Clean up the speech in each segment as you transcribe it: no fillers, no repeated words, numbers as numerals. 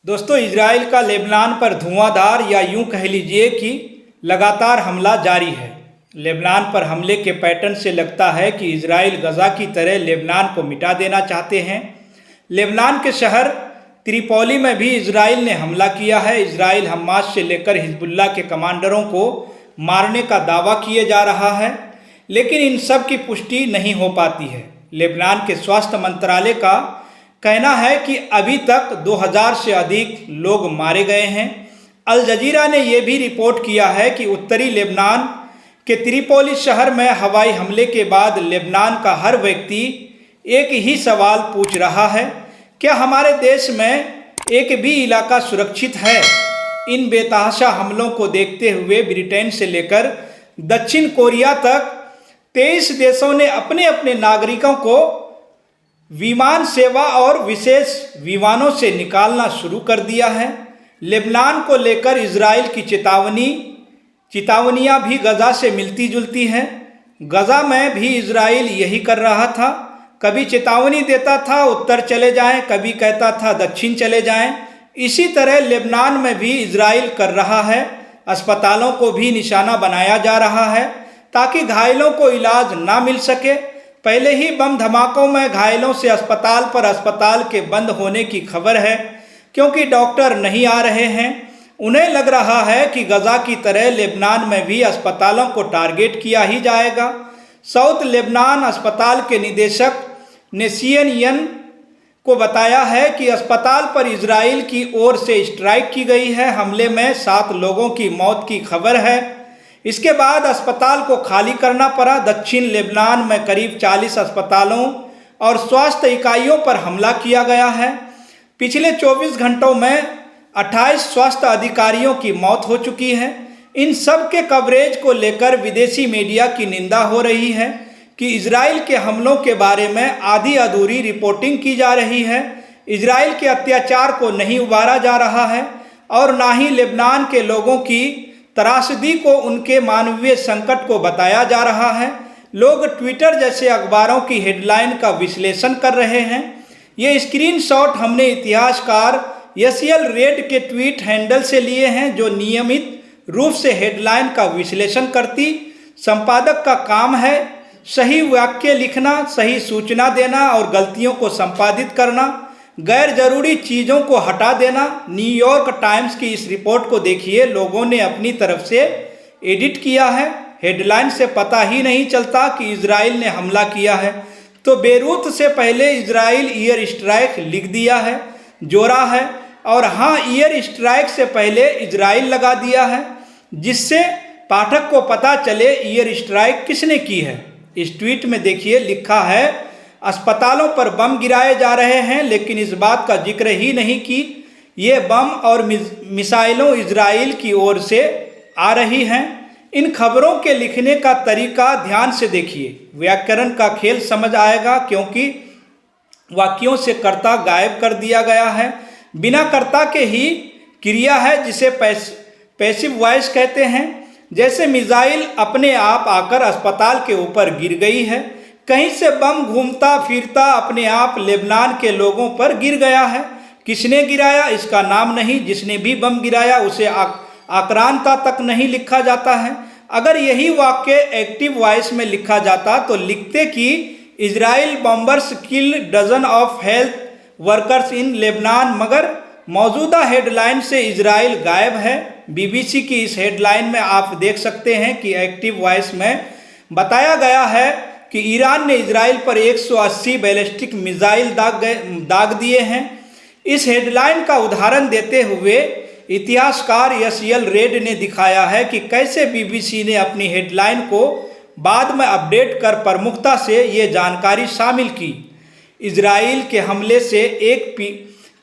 दोस्तों, इजराइल का लेबनान पर धुआंधार या यूं कह लीजिए कि लगातार हमला जारी है। लेबनान पर हमले के पैटर्न से लगता है कि इजराइल गजा की तरह लेबनान को मिटा देना चाहते हैं। लेबनान के शहर त्रिपोली में भी इजराइल ने हमला किया है। इजराइल हमास से लेकर हिजबुल्लाह के कमांडरों को मारने का दावा किए जा रहा है, लेकिन इन सब की पुष्टि नहीं हो पाती है। लेबनान के स्वास्थ्य मंत्रालय का कहना है कि अभी तक 2000 से अधिक लोग मारे गए हैं। अल जजीरा ने यह भी रिपोर्ट किया है कि उत्तरी लेबनान के त्रिपोली शहर में हवाई हमले के बाद लेबनान का हर व्यक्ति एक ही सवाल पूछ रहा है, क्या हमारे देश में एक भी इलाका सुरक्षित है? इन बेतहाशा हमलों को देखते हुए ब्रिटेन से लेकर दक्षिण कोरिया तक 23 देशों ने अपने अपने नागरिकों को विमान सेवा और विशेष विमानों से निकालना शुरू कर दिया है। लेबनान को लेकर इजराइल की चेतावनियां भी गजा से मिलती जुलती हैं। गजा में भी इजराइल यही कर रहा था, कभी चेतावनी देता था उत्तर चले जाएं, कभी कहता था दक्षिण चले जाएं। इसी तरह लेबनान में भी इजराइल कर रहा है। अस्पतालों को भी निशाना बनाया जा रहा है ताकि घायलों को इलाज ना मिल सके। पहले ही बम धमाकों में घायलों से अस्पताल के बंद होने की खबर है, क्योंकि डॉक्टर नहीं आ रहे हैं। उन्हें लग रहा है कि गजा की तरह लेबनान में भी अस्पतालों को टारगेट किया ही जाएगा। साउथ लेबनान अस्पताल के निदेशक ने CNN को बताया है कि अस्पताल पर इजराइल की ओर से स्ट्राइक की गई है। हमले में 7 लोगों की मौत की खबर है। इसके बाद अस्पताल को खाली करना पड़ा। दक्षिण लेबनान में करीब 40 अस्पतालों और स्वास्थ्य इकाइयों पर हमला किया गया है। पिछले 24 घंटों में 28 स्वास्थ्य अधिकारियों की मौत हो चुकी है। इन सब के कवरेज को लेकर विदेशी मीडिया की निंदा हो रही है कि इजराइल के हमलों के बारे में आधी अधूरी रिपोर्टिंग की जा रही है। इजराइल के अत्याचार को नहीं उबारा जा रहा है और ना ही लेबनान के लोगों की त्रासदी को, उनके मानवीय संकट को बताया जा रहा है। लोग ट्विटर जैसे अखबारों की हेडलाइन का विश्लेषण कर रहे हैं। ये स्क्रीनशॉट हमने इतिहासकार यसियल रेड के ट्वीट हैंडल से लिए हैं, जो नियमित रूप से हेडलाइन का विश्लेषण करती संपादक का काम है। सही वाक्य लिखना, सही सूचना देना और गलतियों को संपादित करना, गैर जरूरी चीज़ों को हटा देना। न्यूयॉर्क टाइम्स की इस रिपोर्ट को देखिए, लोगों ने अपनी तरफ से एडिट किया है। हेडलाइन से पता ही नहीं चलता कि इजराइल ने हमला किया है। तो बेरूत से पहले इजराइल ईयर स्ट्राइक लिख दिया है, जोड़ा है, और हाँ, ईयर स्ट्राइक से पहले इजराइल लगा दिया है, जिससे पाठक को पता चले ईयर स्ट्राइक किसने की है। इस ट्वीट में देखिए, लिखा है अस्पतालों पर बम गिराए जा रहे हैं, लेकिन इस बात का जिक्र ही नहीं कि ये बम और मिसाइलों इजराइल की ओर से आ रही हैं। इन खबरों के लिखने का तरीका ध्यान से देखिए, व्याकरण का खेल समझ आएगा, क्योंकि वाक्यों से कर्ता गायब कर दिया गया है। बिना कर्ता के ही क्रिया है, जिसे पैसिव वॉइस कहते हैं। जैसे मिसाइल अपने आप आकर अस्पताल के ऊपर गिर गई है। कहीं से बम घूमता फिरता अपने आप लेबनान के लोगों पर गिर गया है। किसने गिराया इसका नाम नहीं, जिसने भी बम गिराया उसे आक्रांता तक नहीं लिखा जाता है। अगर यही वाक्य एक्टिव वॉइस में लिखा जाता तो लिखते कि Israel bombers kill dozen of health workers in Lebanon, मगर मौजूदा हेडलाइन से इजराइल गायब है। BBC की इस हेडलाइन में आप देख सकते हैं कि एक्टिव वॉइस में बताया गया है कि ईरान ने इजराइल पर 180 बैलिस्टिक मिसाइल दाग दिए हैं। इस हेडलाइन का उदाहरण देते हुए इतिहासकार यसियल रेड ने दिखाया है कि कैसे BBC ने अपनी हेडलाइन को बाद में अपडेट कर प्रमुखता से ये जानकारी शामिल की। इजराइल के हमले से एक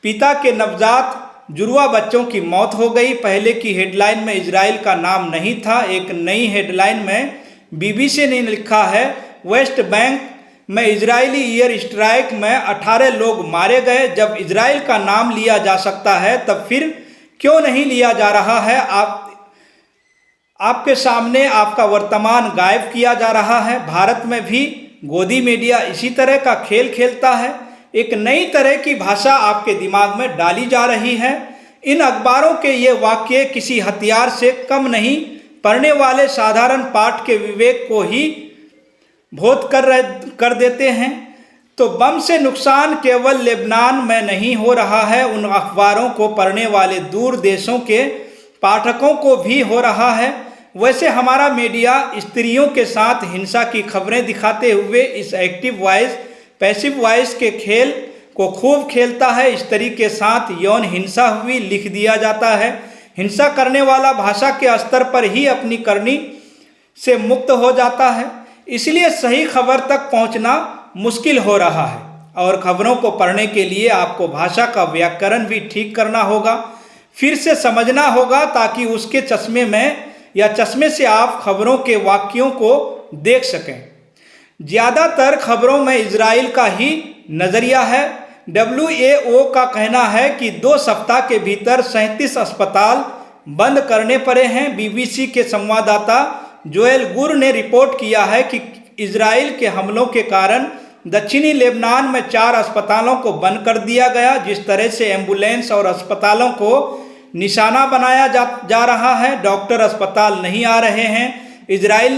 पिता के नवजात जुड़वा बच्चों की मौत हो गई। पहले की हेडलाइन में इजराइल का नाम नहीं था। एक नई हेडलाइन में BBC ने लिखा है, वेस्ट बैंक में इजरायली ईयर स्ट्राइक में 18 लोग मारे गए। जब इजराइल का नाम लिया जा सकता है, तब फिर क्यों नहीं लिया जा रहा है? आपके सामने आपका वर्तमान गायब किया जा रहा है। भारत में भी गोदी मीडिया इसी तरह का खेल खेलता है। एक नई तरह की भाषा आपके दिमाग में डाली जा रही है। इन अखबारों के ये वाक्य किसी हथियार से कम नहीं, पढ़ने वाले साधारण पाठ के विवेक को ही भोत कर देते हैं। तो बम से नुकसान केवल लेबनान में नहीं हो रहा है, उन अखबारों को पढ़ने वाले दूर देशों के पाठकों को भी हो रहा है। वैसे हमारा मीडिया स्त्रियों के साथ हिंसा की खबरें दिखाते हुए इस एक्टिव वॉइस पैसिव वॉइस के खेल को खूब खेलता है। स्त्री के साथ यौन हिंसा हुई लिख दिया जाता है। हिंसा करने वाला भाषा के स्तर पर ही अपनी करनी से मुक्त हो जाता है, इसलिए सही खबर तक पहुंचना मुश्किल हो रहा है। और खबरों को पढ़ने के लिए आपको भाषा का व्याकरण भी ठीक करना होगा, फिर से समझना होगा, ताकि उसके चश्मे में या चश्मे से आप खबरों के वाक्यों को देख सकें। ज़्यादातर खबरों में इजराइल का ही नज़रिया है। WHO का कहना है कि 2 सप्ताह के भीतर 37 अस्पताल बंद करने पड़े हैं। BBC के संवाददाता जोएल गुर ने रिपोर्ट किया है कि इजराइल के हमलों के कारण दक्षिणी लेबनान में 4 अस्पतालों को बंद कर दिया गया। जिस तरह से एम्बुलेंस और अस्पतालों को निशाना बनाया जा रहा है, डॉक्टर अस्पताल नहीं आ रहे हैं। इजराइल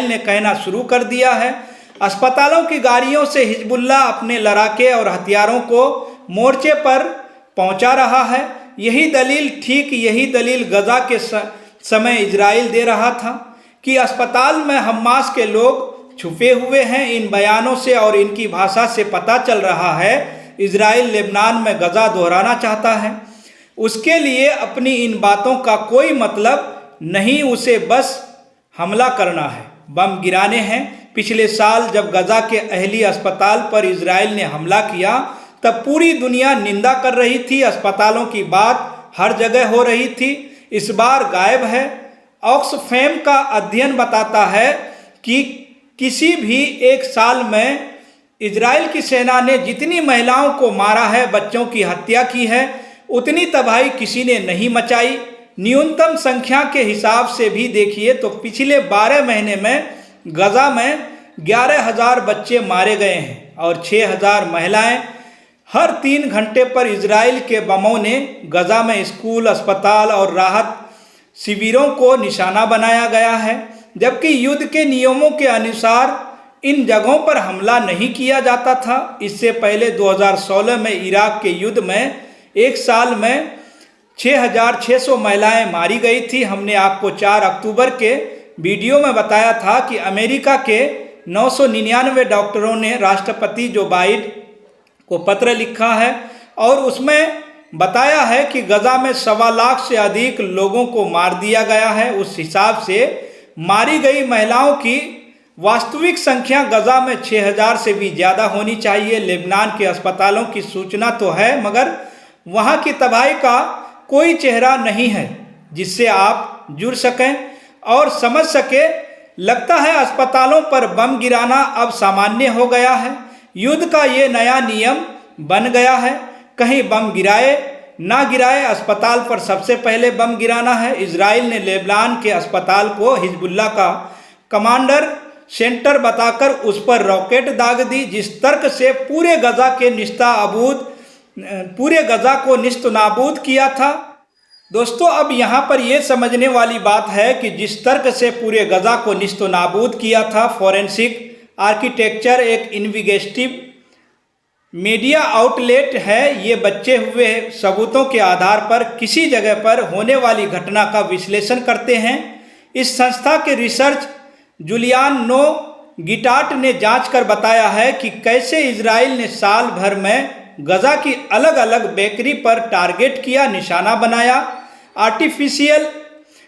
ने कहना शुरू कर दिया है। अस्पतालों की गाड़ियों से हिजबुल्ला अपने लड़ाके और हथियारों को मोर्चे पर पहुंचा रहा है। यही दलील गजा के समय इजराइल दे रहा था कि अस्पताल में हमास के लोग छुपे हुए हैं। इन बयानों से और इनकी भाषा से पता चल रहा है इजराइल लेबनान में गजा दोहराना चाहता है। उसके लिए अपनी इन बातों का कोई मतलब नहीं, उसे बस हमला करना है, बम गिराने हैं। पिछले साल जब गजा के अहली अस्पताल पर इजराइल ने हमला किया तब पूरी दुनिया निंदा कर रही थी। अस्पतालों की बात हर जगह हो रही थी, इस बार गायब है। ऑक्सफैम का अध्ययन बताता है कि किसी भी एक साल में इजराइल की सेना ने जितनी महिलाओं को मारा है, बच्चों की हत्या की है, उतनी तबाही किसी ने नहीं मचाई। न्यूनतम संख्या के हिसाब से भी देखिए तो पिछले 12 महीने में गजा में 11,000 बच्चे मारे गए हैं और 6,000 महिलाएं। हर 3 घंटे पर इजराइल के बमों ने गजा में स्कूल, अस्पताल और राहत शिविरों को निशाना बनाया गया है, जबकि युद्ध के नियमों के अनुसार इन जगहों पर हमला नहीं किया जाता था। इससे पहले 2016 में इराक के युद्ध में एक साल में 6,600 महिलाएं मारी गई थी। हमने आपको 4 अक्टूबर के वीडियो में बताया था कि अमेरिका के 999 डॉक्टरों ने राष्ट्रपति जो बाइडेन को पत्र लिखा है और उसमें बताया है कि गजा में 1.25 लाख से अधिक लोगों को मार दिया गया है। उस हिसाब से मारी गई महिलाओं की वास्तविक संख्या गजा में 6,000 से भी ज़्यादा होनी चाहिए। लेबनान के अस्पतालों की सूचना तो है, मगर वहाँ की तबाही का कोई चेहरा नहीं है जिससे आप जुड़ सकें और समझ सके। लगता है अस्पतालों पर बम गिराना अब सामान्य हो गया है। युद्ध का ये नया नियम बन गया है, कहीं बम गिराए ना गिराए, अस्पताल पर सबसे पहले बम गिराना है। इजराइल ने लेबनान के अस्पताल को हिजबुल्ला का कमांडर सेंटर बताकर उस पर रॉकेट दाग दी, जिस तर्क से पूरे गजा को निस्त नाबूद किया था। दोस्तों, अब यहाँ पर यह समझने वाली बात है कि जिस तर्क से पूरे गजा को निस्त नाबूद किया था, फॉरेंसिक आर्किटेक्चर एक इन्वेस्टिगेटिव मीडिया आउटलेट है। ये बचे हुए सबूतों के आधार पर किसी जगह पर होने वाली घटना का विश्लेषण करते हैं। इस संस्था के रिसर्च जूलियन नो गिटार्ट ने जांच कर बताया है कि कैसे इजराइल ने साल भर में गजा की अलग अलग बेकरी पर टारगेट किया, निशाना बनाया, आर्टिफिशियल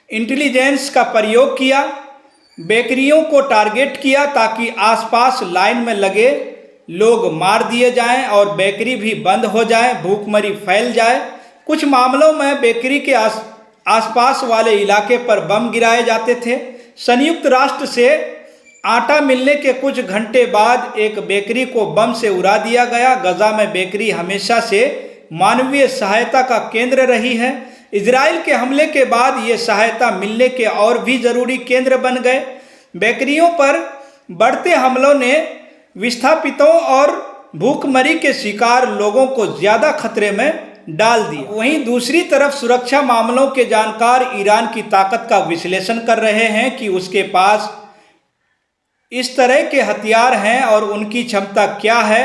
इंटेलिजेंस का प्रयोग किया, बेकरियों को टारगेट किया ताकि आसपास लाइन में लगे लोग मार दिए जाएं और बेकरी भी बंद हो जाए, भूखमरी फैल जाए। कुछ मामलों में बेकरी के आसपास वाले इलाके पर बम गिराए जाते थे। संयुक्त राष्ट्र से आटा मिलने के कुछ घंटे बाद एक बेकरी को बम से उड़ा दिया गया। गजा में बेकरी हमेशा से मानवीय सहायता का केंद्र रही है। इजराइल के हमले के बाद ये सहायता मिलने के और भी ज़रूरी केंद्र बन गए। बेकरियों पर बढ़ते हमलों ने विस्थापितों और भूखमरी के शिकार लोगों को ज्यादा खतरे में डाल दिया। वहीं दूसरी तरफ सुरक्षा मामलों के जानकार ईरान की ताकत का विश्लेषण कर रहे हैं कि उसके पास इस तरह के हथियार हैं और उनकी क्षमता क्या है।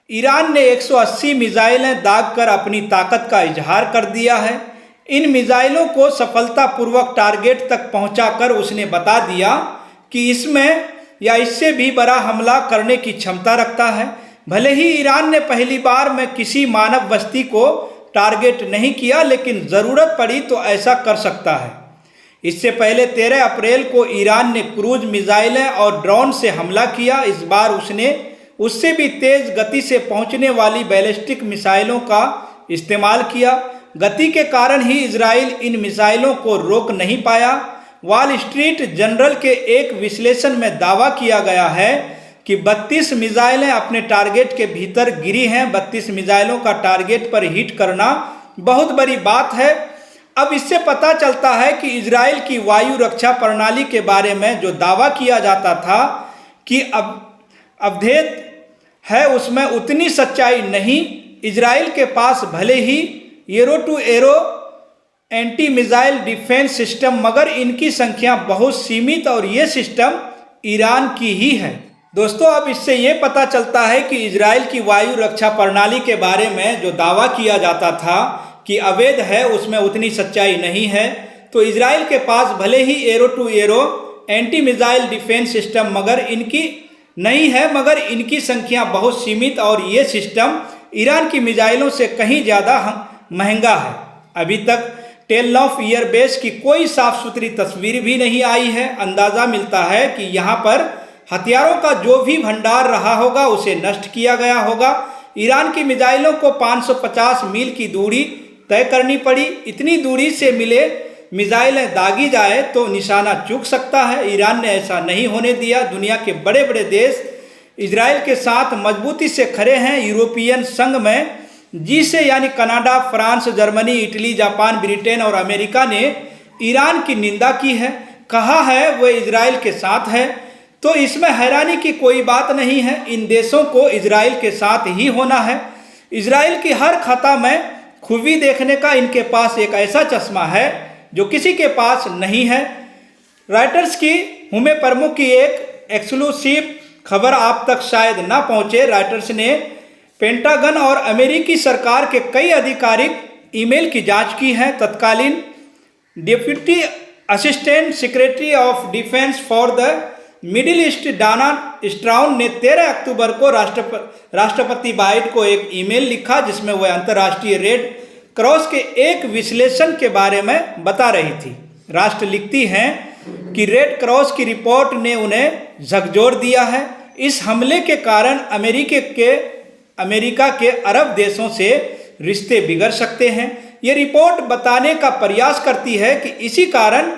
ईरान ने 180 मिसाइलें दागकर अपनी ताकत का इजहार कर दिया है। इन मिसाइलों को सफलतापूर्वक टारगेट तक पहुंचाकर उसने बता दिया कि इसमें या इससे भी बड़ा हमला करने की क्षमता रखता है। भले ही ईरान ने पहली बार में किसी मानव बस्ती को टारगेट नहीं किया, लेकिन ज़रूरत पड़ी तो ऐसा कर सकता है। इससे पहले 13 अप्रैल को ईरान ने क्रूज मिसाइलें और ड्रोन से हमला किया। इस बार उसने उससे भी तेज गति से पहुंचने वाली बैलिस्टिक मिसाइलों का इस्तेमाल किया। गति के कारण ही इजराइल इन मिसाइलों को रोक नहीं पाया। वॉल स्ट्रीट जर्नल के एक विश्लेषण में दावा किया गया है कि 32 मिसाइलें अपने टारगेट के भीतर गिरी हैं। 32 मिसाइलों का टारगेट पर हिट करना बहुत बड़ी बात है। अब इससे पता चलता है कि इजराइल की वायु रक्षा प्रणाली के बारे में जो दावा किया जाता था कि अवधेत है, उसमें उतनी सच्चाई नहीं। इजराइल के पास भले ही arrow two arrow anti missile defence system, मगर इनकी संख्या बहुत सीमित और ये सिस्टम ईरान की ही है। दोस्तों, अब इससे ये पता चलता है कि इजराइल की वायु रक्षा प्रणाली के बारे में जो दावा किया जाता था कि अवैध है, उसमें उतनी सच्चाई नहीं है। तो इजराइल के पास भले ही arrow two arrow anti missile defence system मगर इनकी संख्या बहुत सीमित और ये सिस्टम ईरान की मिसाइलों से कहीं ज़्यादा महंगा है। अभी तक टेल ऑफ एयरबेस की कोई साफ सुथरी तस्वीर भी नहीं आई है। अंदाज़ा मिलता है कि यहाँ पर हथियारों का जो भी भंडार रहा होगा उसे नष्ट किया गया होगा। ईरान की मिसाइलों को 550 मील की दूरी तय करनी पड़ी। इतनी दूरी से मिले मिसाइलें दागी जाए तो निशाना चूक सकता है। ईरान ने ऐसा नहीं होने दिया। दुनिया के बड़े बड़े देश इजराइल के साथ मजबूती से खड़े हैं। यूरोपियन संघ में जी से यानी Canada, France, Germany, Italy, Japan, Britain और अमेरिका ने ईरान की निंदा की है, कहा है वह इजराइल के साथ है। तो इसमें हैरानी की कोई बात नहीं है। इन देशों को इजराइल के साथ ही होना है। इजराइल की हर खता में खूबी देखने का इनके पास एक ऐसा चश्मा है जो किसी के पास नहीं है। रॉयटर्स की हुमे प्रमुख की एक एक्सक्लूसिव खबर आप तक शायद ना पहुंचे। रॉयटर्स ने पेंटागन और अमेरिकी सरकार के कई आधिकारिक ईमेल की जांच की है। तत्कालीन deputy assistant secretary of defence for the Middle East Dana Stroul ने 13 अक्टूबर को राष्ट्रपति बाइडेन को एक ईमेल लिखा, जिसमें वह अंतर्राष्ट्रीय रेड क्रॉस के एक विश्लेषण के बारे में बता रही थी। राष्ट्र लिखती हैं कि रेड क्रॉस की रिपोर्ट ने उन्हें झकझोर दिया है। इस हमले के कारण अमेरिका के अरब देशों से रिश्ते बिगड़ सकते हैं। ये रिपोर्ट बताने का प्रयास करती है कि इसी कारण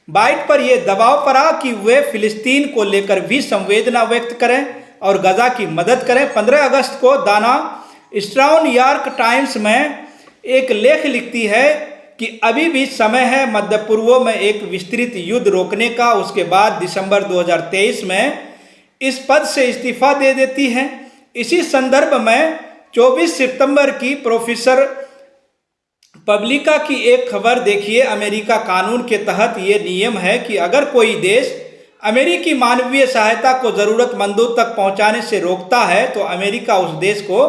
बाइडेन पर यह दबाव पड़ा कि वे फिलिस्तीन को लेकर भी संवेदना व्यक्त करें और गजा की मदद करें। 15 अगस्त को दाना स्ट्राउन न्यूयॉर्क टाइम्स में एक लेख लिखती है कि अभी भी समय है मध्य पूर्व में एक विस्तृत युद्ध रोकने का। उसके बाद दिसंबर 2023 में इस पद से इस्तीफा दे देती है। इसी संदर्भ में 24 सितंबर की प्रोफेसर पब्लिका की एक खबर देखिए। अमेरिका कानून के तहत ये नियम है कि अगर कोई देश अमेरिकी मानवीय सहायता को ज़रूरतमंदों तक पहुंचाने से रोकता है तो अमेरिका उस देश को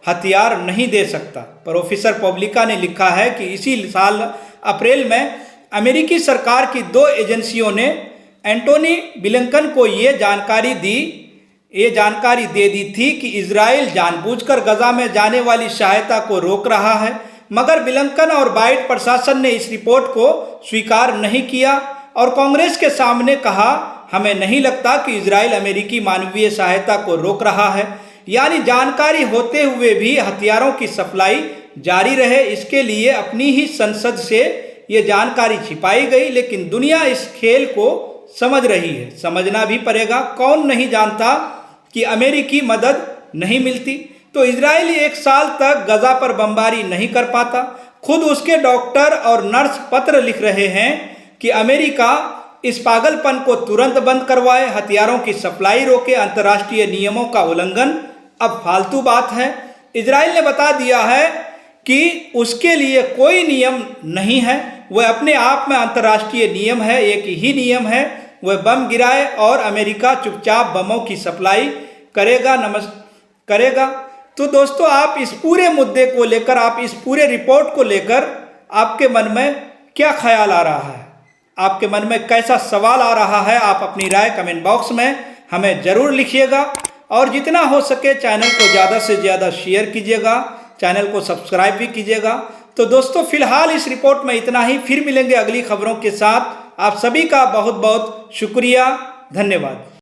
हथियार नहीं दे सकता। प्रोफेसर पब्लिका ने लिखा है कि इसी साल अप्रैल में अमेरिकी सरकार की 2 एजेंसियों ने एंटोनी ब्लिंकन को ये जानकारी दे दी थी कि इजराइल जानबूझकर गजा में जाने वाली सहायता को रोक रहा है, मगर ब्लिंकन और बाइडेन प्रशासन ने इस रिपोर्ट को स्वीकार नहीं किया और कांग्रेस के सामने कहा, हमें नहीं लगता कि इजराइल अमेरिकी मानवीय सहायता को रोक रहा है। यानी जानकारी होते हुए भी हथियारों की सप्लाई जारी रहे, इसके लिए अपनी ही संसद से ये जानकारी छिपाई गई। लेकिन दुनिया इस खेल को समझ रही है, समझना भी पड़ेगा। कौन नहीं जानता कि अमेरिकी मदद नहीं मिलती तो इजराइल 1 साल तक गजा पर बमबारी नहीं कर पाता। खुद उसके डॉक्टर और नर्स पत्र लिख रहे हैं कि अमेरिका इस पागलपन को तुरंत बंद करवाए, हथियारों की सप्लाई रोके, अंतर्राष्ट्रीय नियमों का उल्लंघन अब फालतू बात है। इजराइल ने बता दिया है कि उसके लिए कोई नियम नहीं है, वह अपने आप में अंतर्राष्ट्रीय नियम है, एक ही नियम है, वह बम गिराए और अमेरिका चुपचाप बमों की सप्लाई करेगा। तो दोस्तों, आप इस पूरे मुद्दे को लेकर, आप इस पूरे रिपोर्ट को लेकर आपके मन में क्या ख्याल आ रहा है, आपके मन में कैसा सवाल आ रहा है, आप अपनी राय कमेंट बॉक्स में हमें ज़रूर लिखिएगा। और जितना हो सके चैनल को ज़्यादा से ज़्यादा शेयर कीजिएगा, चैनल को सब्सक्राइब भी कीजिएगा। तो दोस्तों, फिलहाल इस रिपोर्ट में इतना ही, फिर मिलेंगे अगली खबरों के साथ। आप सभी का बहुत बहुत शुक्रिया, धन्यवाद।